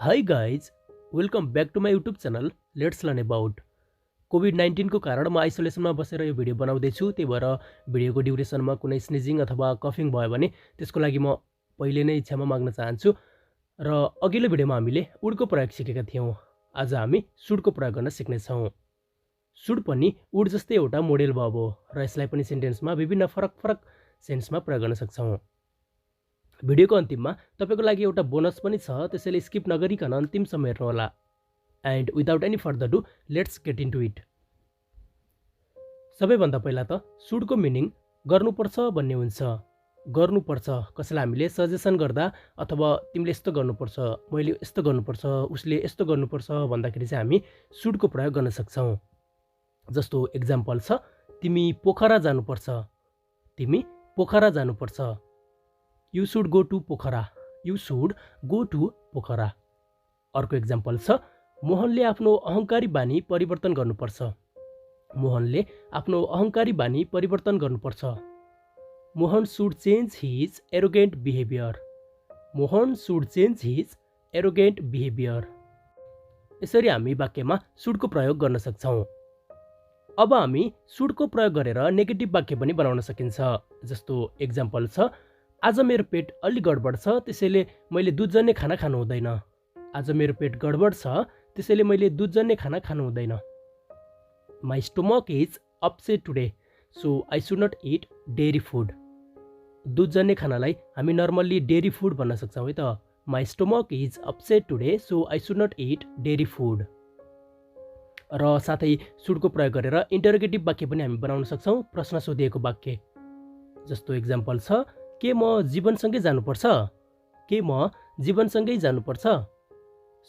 Hi guys, welcome back to my YouTube channel. Let's learn about COVID-19 को कारण म आइसोलेसनमा बसेर यो भिडियो बनाउँदैछु। त्यही भएर भिडियोको ड्युरेसनमा कुनै स्निजिङ अथवा कफिङ भयो भने त्यसको लागि म पहिले नै क्षमा माग्न चाहन्छु। र अघिल्लो भिडियोमा हामीले वुडको प्रयोग सिकेका थियौँ। आज हामी सुडको प्रयोग गर्न सिक्नेछौँ। सुड पनि वुड जस्तै एउटा मोडेल भर्ब हो र यसलाई पनि सेन्टेन्समा विभिन्न फरक सेन्समा प्रयोग गर्न सक्छौँ। भिडियोको अन्तिममा तपाईको लागि एउटा बोनस पनि छ, त्यसैले स्किप नगरिकन अन्तिमसम्म हेर्नुहोला। And without any further ado let's get into it. सबैभन्दा पहिला त सुडको मिनिङ गर्नुपर्छ भन्ने हुन्छ। गर्नुपर्छ कसैलाई हामीले सजेसन गर्दा अथवा तिमीले यस्तो गर्नुपर्छ, मैले यस्तो गर्नुपर्छ, उसले यस्तो गर्नुपर्छ भन्दाखेरि चाहिँ हामी सुडको प्रयोग गर्न सक्छौँ। जस्तो एक्जाम्पल छ, तिमी पोखरा जानुपर्छ, तिमी पोखरा जानुपर्छ। You should go to Pokhara, you should go to Pokhara. अर्को एक्जाम्पल छ, मोहनले आफ्नो अहङ्कारी बानी परिवर्तन गर्नुपर्छ, मोहनले आफ्नो अहङ्कारी बानी परिवर्तन गर्नुपर्छ। Mohan should change his arrogant behavior, Mohan should change his arrogant behavior। यसरी हामी वाक्यमा should को प्रयोग गर्न सक्छौँ। अब हामी should को प्रयोग गरेर नेगेटिभ वाक्य पनि बनाउन सकिन्छ। जस्तो एक्जाम्पल छ, आज मेरो पेट अलि गडबड छ, त्यसैले मैले दुधजन्य खाना खानु हुँदैन। आज मेरो पेट गडबड छ, त्यसैले मैले दुधजन्य खाना खानु हुँदैन। My stomach is upset today, so I should not eat dairy food. दुधजन्य खानालाई हामी नर्मल्ली डेरी फुड भन्न सक्छौँ है त। My stomach is upset today, so I should not eat dairy food. र साथै सुडको प्रयोग गरेर इन्टरोगेटिभ वाक्य पनि हामी बनाउन सक्छौँ, प्रश्न सोधिएको वाक्य। जस्तो एक्जाम्पल छ, के म जीवनसँगै जानुपर्छ, के म जीवनसँगै जानुपर्छ।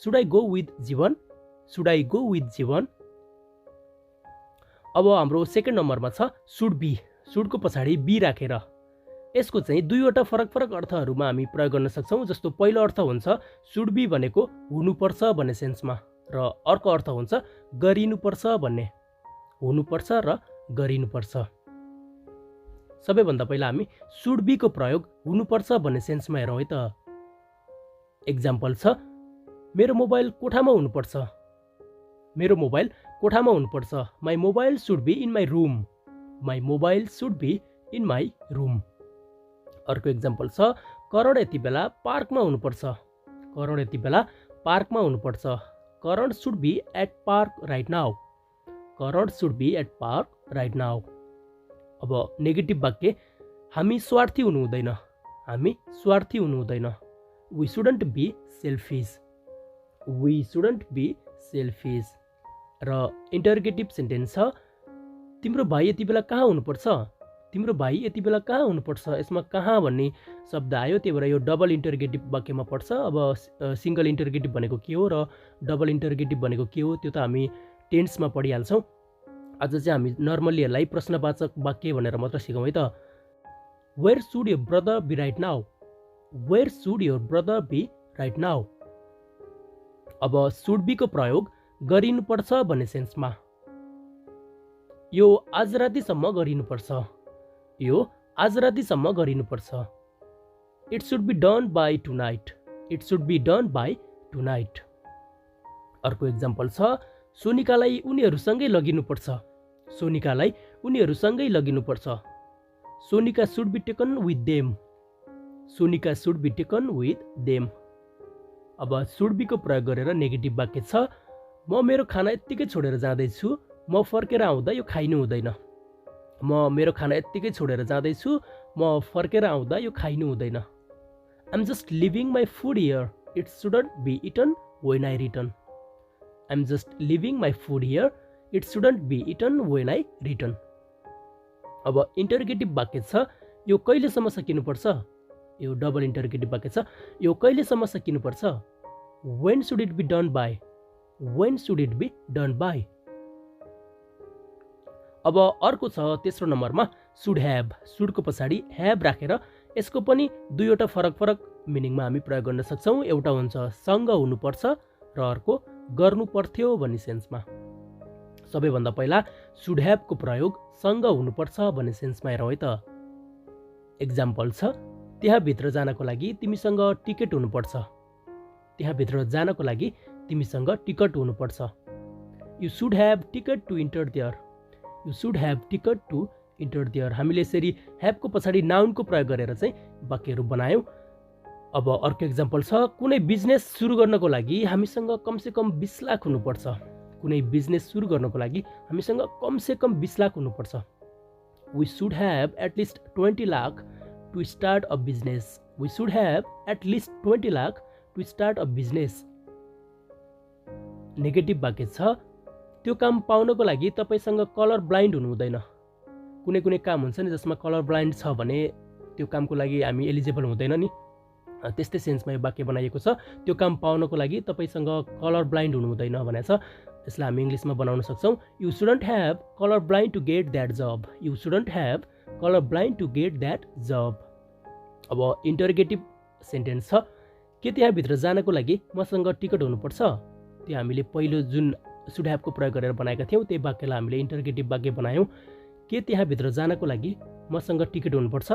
सुड आई गो विथ जीवन, सुड आई गो विथ जीवन। अब हाम्रो सेकेन्ड नम्बरमा छ सुड बी। सुडको पछाडि बी राखेर यसको चाहिँ दुईवटा फरक अर्थहरूमा हामी प्रयोग गर्न सक्छौँ। जस्तो पहिलो अर्थ हुन्छ सुड बी भनेको हुनुपर्छ भन्ने सेन्समा, र अर्को अर्थ हुन्छ गरिनुपर्छ भन्ने, हुनुपर्छ र गरिनुपर्छ। सबैभन्दा पहिला हामी सुड बी को प्रयोग हुनुपर्छ भन्ने सेन्समा हेरौँ है त। एक्जाम्पल छ, मेरो मोबाइल कोठामा हुनुपर्छ, मेरो मोबाइल कोठामा हुनुपर्छ। My mobile should be in my room, my mobile should be in my room. अर्को एक्जाम्पल छ, करण यति बेला पार्कमा हुनुपर्छ, करण यति बेला पार्कमा हुनुपर्छ। Karan should be at park right now, Karan should be at park right now. अब नेगेटिभ वाक्य, हामी स्वार्थी हुनु हुँदैन, हामी स्वार्थी हुनु हुँदैन। We shouldn't be selfish, we shouldn't be selfish. र इन्टरोगेटिभ सेन्टेन्स छ, तिम्रो भाइ यति बेला कहाँ हुनुपर्छ, तिम्रो भाइ यति बेला कहाँ हुनुपर्छ। यसमा कहाँ भन्ने शब्द आयो, त्यही भएर यो डबल इन्टरोगेटिभ वाक्यमा पर्छ। अब सिङ्गल इन्टरोगेटिभ भनेको के हो र डबल इन्टरोगेटिभ भनेको के हो त्यो त हामी टेन्समा पढिहाल्छौँ। आज चाहिँ हामी नर्मल्ली यसलाई प्रश्नवाचक वाक्य भनेर मात्र सिकौँ है त। Where should your brother be right now, where should your brother be right now. अब सुड बी को प्रयोग गरिनुपर्छ भन्ने सेन्समा, यो आज रातिसम्म गरिनुपर्छ, यो आज रातिसम्म गरिनुपर्छ। It should be done by tonight, it should be done by tonight. अर्को एक्जाम्पल छ, सोनिकालाई उनीहरूसँगै लगिनुपर्छ, सोनिकालाई उनीहरूसँगै लगिनुपर्छ। Sonika should be taken with them, Sonika should be taken with them. अब सुड बी को प्रयोग गरेर नेगेटिभ वाक्य छ, म मेरो खाना यत्तिकै छोडेर जाँदैछु, म फर्केर आउँदा यो खाइनु हुँदैन, म मेरो खाना यत्तिकै छोडेर जाँदैछु, म फर्केर आउँदा यो खाइनु हुँदैन। I'm just leaving my food here, it shouldn't be eaten when I return, I'm just leaving my food here, it shouldn't be eaten when I return. अब इन्टरोगेटिभ वाक्य छ, यो कहिलेसम्म सकिनुपर्छ, यो डबल इन्टरोगेटिभ वाक्य छ, यो कहिलेसम्म सकिनुपर्छ। When should it be done by, when should it be done by. अब अर्को छ तेस्रो नम्बरमा सुड ह्याभ। सुडको पछाडि ह्याभ राखेर यसको पनि दुईवटा फरक मिनिङमा हामी प्रयोग गर्न सक्छौँ। एउटा हुन्छ सँग हुनुपर्छ र अर्को गर्नु पर्थ्यो भन्ने सेन्समा। सबैभन्दा पहिला सुड ह्याभ को प्रयोग सँग हुनुपर्छ भन्ने सेन्समा हेरौँ है त। एक्जाम्पल छ, त्यहाँ भित्र जानको लागि तिमीसँग टिकट हुनुपर्छ, त्यहाँभित्र जानको लागि तिमीसँग टिकट हुनुपर्छ। You should have ticket to enter there. You should have ticket to enter there. हामीले यसरी ह्याभको पछाडि नाउनको प्रयोग गरेर चाहिँ वाक्यहरू बनायौँ। अब अर्को इक्जाम्पल छ, कुनै बिजनेस सुरु गर्नको लागि हामीसँग कमसेकम 20 लाख हुनुपर्छ। कुनै बिजनेस सुरु गर्नको लागि हामीसँग कमसेकम 20 लाख हुनुपर्छ। We should have at least 20 lakh to start a business. We should have at least 20 lakh to start a business. Negative वाक्य छ, त्यो काम पाउनको लागि तपाईँसँग कलर ब्लाइन्ड हुनु हुँदैन। कुनै कुनै काम हुन्छ नि जसमा कलर ब्लाइन्ड छ भने त्यो कामको लागि हामी एलिजिबल हुँदैन नि, त्यस्तै सेन्समा यो वाक्य बनाइएको छ। त्यो काम पाउनको लागि तपाईँसँग कलर ब्लाइन्ड हुनु हुँदैन भनेको छ। यसलाई हामी इङ्ग्लिसमा बनाउन सक्छौँ, you shouldn't have colour blind to get that job. You shouldn't have colour blind to get that job. अब इन्टरगेटिभ सेन्टेन्स छ, के त्यहाँभित्र जानको लागि मसँग टिकट हुनुपर्छ। त्यो हामीले पहिलो जुन सुड ह्याभको प्रयोग गरेर बनाएका थियौँ त्यही वाक्यलाई हामीले इन्टरगेटिभ वाक्य बनायौँ। के त्यहाँभित्र जानको लागि मसँग टिकट हुनुपर्छ।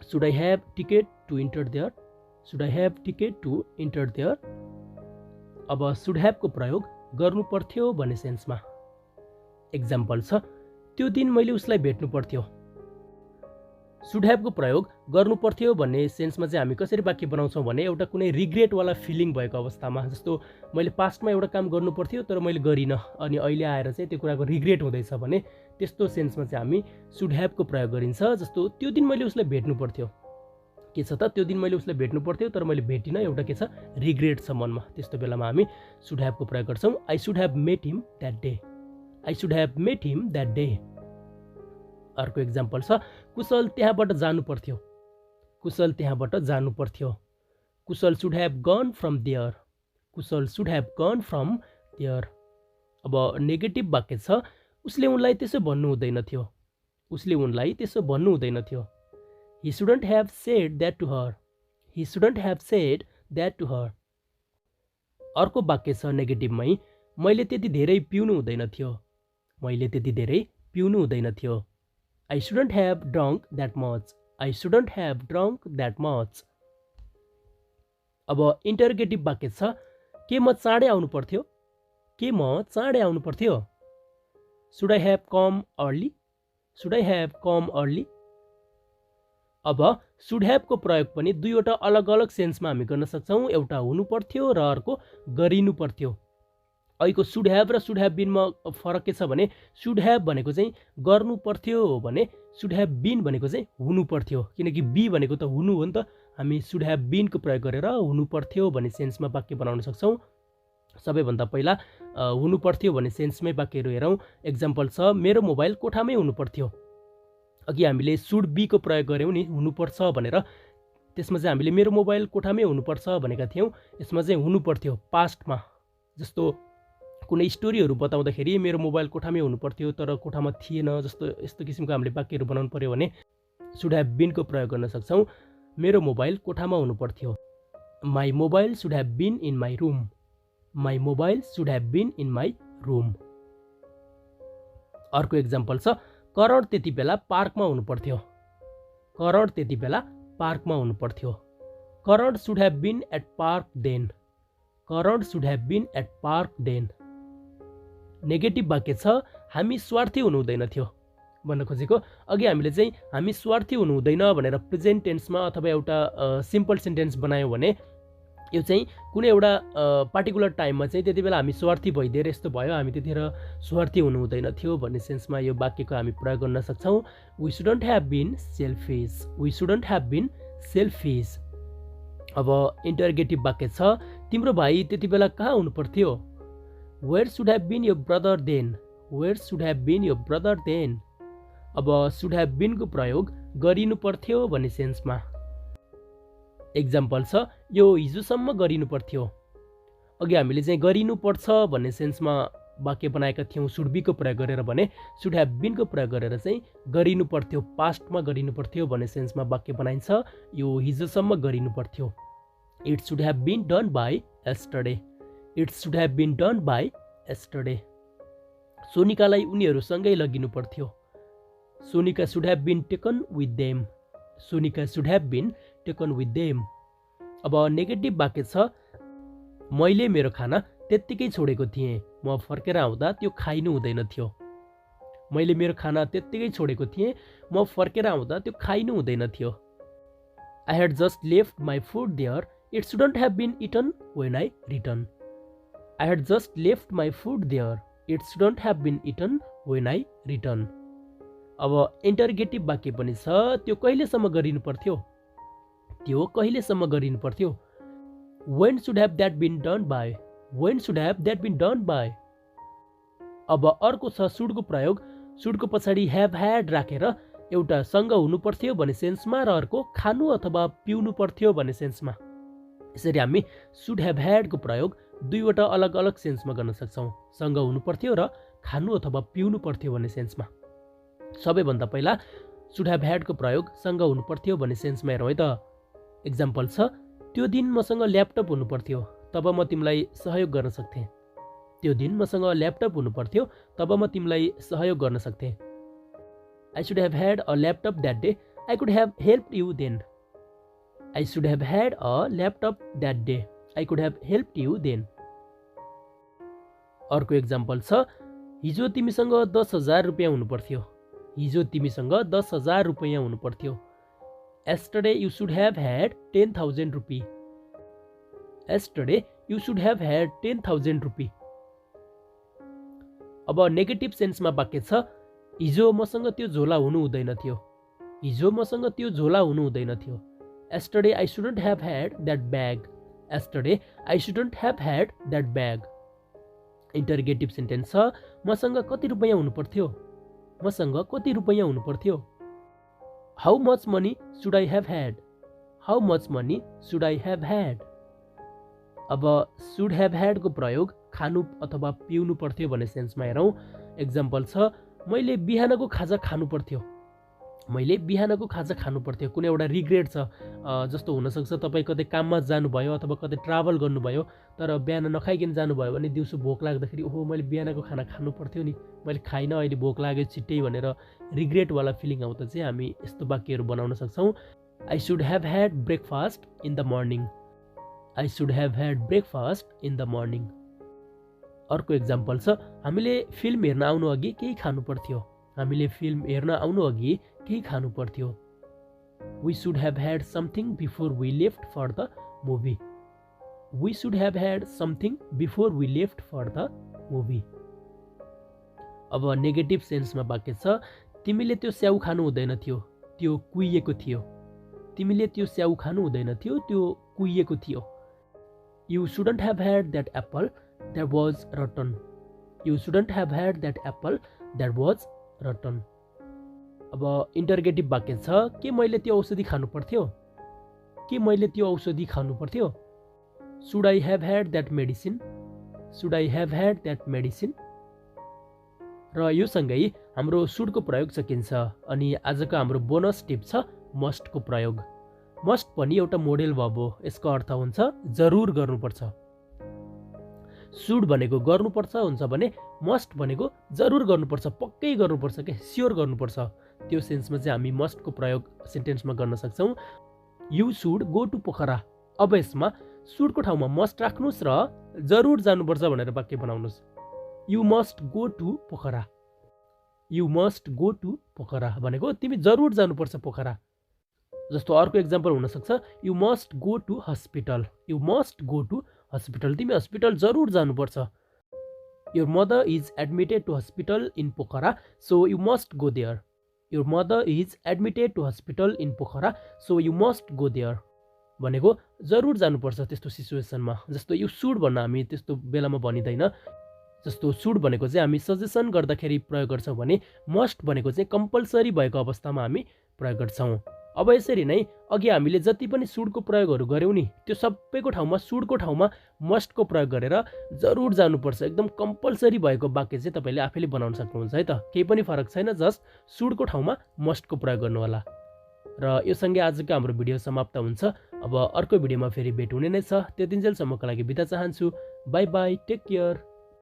Should I have ticket to enter there. Should I have ticket to enter there. अब सुड ह्याभको प्रयोग गर्नु पर्थ्यो भन्ने सेन्समा। एक्जाम्पल छ, त्यो दिन मैले उसलाई भेट्नु पर्थ्यो। सुड ह्याभको प्रयोग गर्नु पर्थ्यो भन्ने सेन्समा चाहिँ हामी कसरी वाक्य बनाउँछौँ भने एउटा कुनै रिग्रेटवाला फिलिङ भएको अवस्थामा, जस्तो मैले पास्टमा एउटा काम गर्नु पर्थ्यो तर मैले गरिनँ अनि अहिले आएर चाहिँ त्यो कुराको रिग्रेट हुँदैछ भने त्यस्तो सेन्समा चाहिँ हामी सुड ह्याभको प्रयोग गरिन्छ। जस्तो त्यो दिन मैले उसलाई भेट्नु पर्थ्यो, के छ त, त्यो दिन मैले उसलाई भेट्नु पर्थ्यो तर मैले भेटिनँ, एउटा के छ रिग्रेट छ मनमा, त्यस्तो बेलामा हामी सुड ह्याभको प्रयोग गर्छौँ। I should have met him that day. I should have met him that day. अर्को इक्जाम्पल छ, कुशल त्यहाँबाट जानु पर्थ्यो। कुशल त्यहाँबाट जानु पर्थ्यो। Kushal should have gone from there. Kushal should have gone from there. अब नेगेटिभ वाक्य छ, उसले उनलाई त्यसो भन्नु हुँदैन थियो। उसले उनलाई त्यसो भन्नु हुँदैन थियो। He shouldn't have said that to her. He shouldn't have said that to her. अर्को वाक्य छ नेगेटिभमै, मैले त्यति धेरै पिउनु हुँदैन थियो। मैले त्यति धेरै पिउनु हुँदैन थियो। I shouldn't have drunk that much. I shouldn't have drunk that much. अब इन्टरगेटिभ वाक्य छ, के म चाँडै आउनु पर्थ्यो। के म चाँडै आउनु पर्थ्यो। Should I have come early? Should I have come early? अब सुड ह्याभको प्रयोग पनि दुईवटा अलग अलग सेन्समा हामी गर्न सक्छौँ। एउटा हुनु पर्थ्यो र अर्को गरिनु पर्थ्यो। अहिलेको सुड ह्याभ र सुड ह्याभ बिनमा फरक के छ भने सुड ह्याभ भनेको चाहिँ गर्नु पर्थ्यो भने सुड ह्याभ बिन भनेको चाहिँ हुनु पर्थ्यो, किनकि बी भनेको त हुनु हो नि त। हामी सुड ह्याभ बिनको प्रयोग गरेर हुनु पर्थ्यो भन्ने सेन्समा वाक्य बनाउन सक्छौँ। सबैभन्दा पहिला हुनु पर्थ्यो भन्ने सेन्समै वाक्यहरू हेरौँ। एक्जाम्पल छ, मेरो मोबाइल कोठामै हुनु पर्थ्यो। अघि हामीले सुड बीको प्रयोग गऱ्यौँ नि हुनुपर्छ भनेर, त्यसमा चाहिँ हामीले मेरो मोबाइल कोठामै हुनुपर्छ भनेका थियौँ। यसमा चाहिँ हुनु पर्थ्यो पास्टमा। जस्तो कुनै स्टोरीहरू बताउँदाखेरि मेरो मोबाइल कोठामै हुनु पर्थ्यो तर कोठामा थिएन, जस्तो यस्तो किसिमको हामीले वाक्यहरू बनाउनु पर्यो भने सुड ह्याभ बिनको प्रयोग गर्न सक्छौँ। मेरो मोबाइल कोठामा हुनु पर्थ्यो। My mobile should have been in my room. My mobile should have been in my room. अर्को एक्जाम्पल छ, करण त्यति बेला पार्कमा हुनु पर्थ्यो। करण त्यति बेला पार्कमा हुनु पर्थ्यो। Karan should have been at park then. Karan should have been at park then. Negative वाक्य छ, हामी स्वार्थी हुनु हुँदैन थियो भन्न खोजेको। अघि हामीले चाहिँ हामी स्वार्थी हुनु हुँदैन भनेर प्रेजेन्ट टेन्समा अथवा एउटा सिम्पल सेन्टेन्स बनायौँ भने यो चाहिँ कुनै एउटा पार्टिकुलर टाइममा चाहिँ त्यति बेला हामी स्वार्थी भइदिएर यस्तो भयो, हामी त्यतिखेर स्वार्थी हुनु हुँदैन थियो भन्ने सेन्समा यो वाक्यको हामी प्रयोग गर्न सक्छौँ। We shouldn't have been selfish. We shouldn't have been selfish. अब इन्टरगेटिभ वाक्य छ, तिम्रो भाइ त्यति बेला कहाँ हुनु पर्थ्यो। Where should have been your brother then. Where should have been your brother then. अब सुड ह्याभ बिनको प्रयोग गरिनु पर्थ्यो भन्ने सेन्समा। एक्जाम्पल छ, यो हिजोसम्म गरिनु पर्थ्यो। अघि हामीले चाहिँ गरिनु पर्छ भन्ने सेन्समा वाक्य बनाएका थियौँ सुड बीको प्रयोग गरेर भने सुड ह्याभ बिनको प्रयोग गरेर चाहिँ गरिनु पर्थ्यो, पास्टमा गरिनु पर्थ्यो भन्ने सेन्समा वाक्य बनाइन्छ। यो हिजोसम्म गरिनु पर्थ्यो। It should have been done by yesterday. It should have been done by yesterday. सोनिकालाई उनीहरूसँगै लगिनु पर्थ्यो। Sonika should have been taken with them. Sonika should have been taken with them. अब नेगेटिभ वाक्य छ, मैले मेरो खाना त्यत्तिकै छोडेको थिएँ, म फर्केर आउँदा त्यो खाइनु हुँदैन थियो। मैले मेरो खाना त्यत्तिकै छोडेको थिएँ, म फर्केर आउँदा त्यो खाइनु हुँदैन थियो। I had just left my food there. It shouldn't have been eaten when I returned. I had just left my food there. It shouldn't have been eaten when I returned. अब इन्टरगेटिभ वाक्य पनि छ, त्यो कहिलेसम्म गरिनु पर्थ्यो? त्यो कहिलेसम्म गरिनु पर्थ्यो? When should have that been done by? When should have that been done by? अब अर्को छ सुडको प्रयोग। सुडको पछाडि have had राखेर एउटा सँग हुनु पर्थ्यो भन्ने सेन्समा र अर्को खानु अथवा पिउनु पर्थ्यो भन्ने सेन्समा। यसरी हामी सुड हेभ ह्याडको प्रयोग दुईवटा अलग अलग सेन्समा गर्न सक्छौँ, सँग हुनु पर्थ्यो र खानु अथवा पिउनु पर्थ्यो भन्ने सेन्समा। सबैभन्दा पहिला सुड हेभ ह्याडको प्रयोग सँग हुनु पर्थ्यो भन्ने सेन्समा हेरौँ है त। एक्जाम्पल छ, त्यो दिन मसँग ल्यापटप हुनु पर्थ्यो, तब म तिमीलाई सहयोग गर्न सक्थेँ। त्यो दिन मसँग ल्यापटप हुनु पर्थ्यो, तब म तिमीलाई सहयोग गर्न सक्थेँ। I should have had a laptop that day. I could have helped you then. I should have had a laptop that day. I could have helped you then. अर्को एक्जाम्पल छ, हिजो तिमीसँग 10,000 रुपियाँ हुनु पर्थ्यो। हिजो तिमीसँग 10,000 रुपियाँ हुनु पर्थ्यो। Yesterday you should have had 10,000 rupees. Yesterday you should have had 10,000 rupees. अब नेगेटिभ सेन्समा वाक्य छ, हिजो मसँग त्यो झोला हुनु हुँदैन थियो। हिजो मसँग त्यो झोला हुनु हुँदैन थियो। Yesterday I shouldn't have had that bag. Yesterday I shouldn't have had that bag. Interrogative sentence छ, मसँग कति रुपैयाँ हुनु पर्थ्यो? मसँग कति रुपैयाँ हुनु पर्थ्यो? How much money should I have had? How much money should I have had? अब should have had को प्रयोग खानु अथवा पिउनु पर्थ्यो भन्ने सेन्समा हेरौँ। एक्जाम्पल छ, मैले बिहानको खाजा खानु पर्थ्यो। मैले बिहानको खाजा खानु पर्थ्यो। कुनै एउटा रिग्रेट छ, जस्तो हुनसक्छ तपाईँ कतै काममा जानुभयो अथवा कतै ट्राभल गर्नुभयो, तर बिहान नखाइकन जानुभयो भने दिउँसो भोक लाग्दाखेरि ओहो मैले बिहानको खाना खानु पर्थ्यो नि, मैले खाइनँ, अहिले भोक लाग्यो छिट्टै भनेर रिग्रेटवाला फिलिङ आउँदा चाहिँ हामी यस्तो वाक्यहरू बनाउन सक्छौँ। I should have had breakfast in the morning. I should have had breakfast in the morning. अर्को एक्जाम्पल छ, हामीले फिल्म हेर्न आउनु अघि केही खानु पर्थ्यो। हामीले फिल्म हेर्न आउनु अघि केही खानु पर्थ्यो। We should have had something before we left for the movie. We should have had something before we left for the movie. अब नेगेटिभ सेन्समा वाक्य छ, तिमीले त्यो स्याउ खानु हुँदैन थियो, त्यो कुहिएको थियो। तिमीले त्यो स्याउ खानु हुँदैन थियो, त्यो कुहिएको थियो। You shouldn't have had that apple that was rotten. You shouldn't have had that apple that was rotten. अब इन्टरगेटिभ वाक्य छ, के मैले त्यो औषधि खानु पर्थ्यो? के मैले त्यो औषधि खानु पर्थ्यो? Should I have had that medicine? Should I have had that medicine? र यो सँगै हाम्रो सुडको प्रयोग सकिन्छ। अनि आजको हाम्रो बोनस टिप छ मस्टको प्रयोग। मस्ट पनि एउटा मोडेल भर्ब हो। यसको अर्थ हुन्छ जरुर गर्नुपर्छ। सुड भनेको गर्नुपर्छ हुन्छ भने मस्ट भनेको जरुर गर्नुपर्छ, पक्कै गर्नुपर्छ के, स्योर गर्नुपर्छ। त्यो सेन्समा चाहिँ हामी मस्टको प्रयोग सेन्टेन्समा गर्न सक्छौँ। You should go to Pokhara. अब यसमा सुडको ठाउँमा मस्ट राख्नुहोस् र जरुर जानुपर्छ भनेर वाक्य बनाउनुहोस्। You must go to Pokhara. You must go to Pokhara भनेको तिमी जरुर जानुपर्छ पोखरा। जस्तो अर्को एक्जाम्पल हुनसक्छ, you must go to hospital. You must go to hospital, तिमी हस्पिटल जरुर जानुपर्छ। Your mother is admitted to hospital in Pokhara, so you must go there. Your mother is admitted to hospital in Pokhara, so you must go there भनेको जरुर जानुपर्छ त्यस्तो सिचुएसनमा। जस्तो you should भन्न हामी त्यस्तो बेलामा भनिँदैन। जस्तो सुड भनेको चाहिँ हामी सजेसन गर्दाखेरि प्रयोग गर्छौँ भने मस्ट भनेको चाहिँ कम्पलसरी भएको अवस्थामा हामी प्रयोग गर्छौँ। अब यसरी नै अघि हामीले जति पनि सुडको प्रयोगहरू गऱ्यौँ नि, त्यो सबैको ठाउँमा सुडको ठाउँमा मस्टको प्रयोग गरेर जरुर जानुपर्छ एकदम कम्पलसरी भएको वाक्य चाहिँ तपाईँले आफैले बनाउन सक्नुहुन्छ है त। केही पनि फरक छैन, जस्ट सुडको ठाउँमा मस्टको प्रयोग गर्नु होला। र यो सँगै आजको हाम्रो भिडियो समाप्त हुन्छ। अब अर्को भिडियोमा फेरि भेट हुने नै छ। त्यतिन्जेलसम्मको लागि बिदा चाहन्छु। Bye bye, take care.